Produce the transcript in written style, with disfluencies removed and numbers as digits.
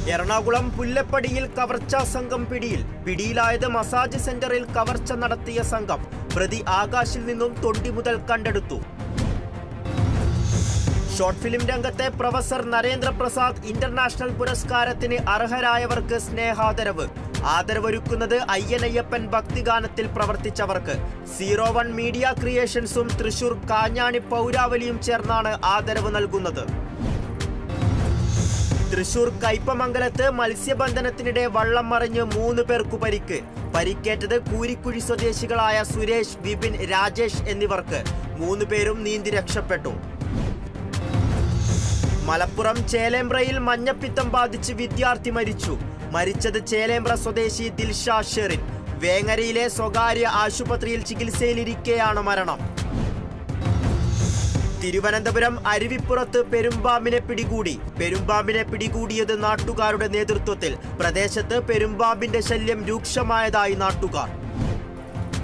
എറണാകുളം പുല്ലപ്പടിയിൽ കവർച്ചാ സംഘം പിടിയിലായത് മസാജ് സെന്ററിൽ കവർച്ച നടത്തിയ സംഘം. പ്രതി ആകാശിൽ നിന്നും തൊണ്ടി മുതൽ കണ്ടെടുത്തു. ഷോർട്ട് ഫിലിം രംഗത്തെ പ്രൊഫസർ നരേന്ദ്രപ്രസാദ് ഇന്റർനാഷണൽ പുരസ്കാരത്തിന് അർഹരായവർക്ക് സ്നേഹാദരവ്. ആദരവൊരുക്കുന്നത് അയ്യനയ്യപ്പൻ ഭക്തിഗാനത്തിൽ പ്രവർത്തിച്ചവർക്ക്. 01 മീഡിയ ക്രിയേഷൻസും തൃശൂർ കാഞ്ഞാണി പൗരാവലിയും ചേർന്നാണ് ആദരവ് നൽകുന്നത്. തൃശൂർ കയ്പമംഗലത്ത് മത്സ്യബന്ധനത്തിനിടെ വള്ളം മറിഞ്ഞ് 3 പേർക്കു പരിക്ക്. പരിക്കേറ്റത് കൂരിക്കുഴി സ്വദേശികളായ സുരേഷ്, വിപിൻ, രാജേഷ് എന്നിവർക്ക്. 3 പേരും നീന്തി രക്ഷപ്പെട്ടു. മലപ്പുറം ചേലേമ്പ്രയിൽ മഞ്ഞപ്പിത്തം ബാധിച്ച് വിദ്യാർത്ഥി മരിച്ചു. മരിച്ചത് ചേലേമ്പ്ര സ്വദേശി ദിൽഷ ഷെറിൻ. വേങ്ങരയിലെ സ്വകാര്യ ആശുപത്രിയിൽ ചികിത്സയിലിരിക്കെയാണ് മരണം. തിരുവനന്തപുരം അരുവിപ്പുറത്ത് പെരുമ്പാമ്പിനെ പിടികൂടിയത് നാട്ടുകാരുടെ നേതൃത്വത്തിൽ. പ്രദേശത്ത് പെരുമ്പാമ്പിന്റെ ശല്യം രൂക്ഷമായതായി നാട്ടുകാർ.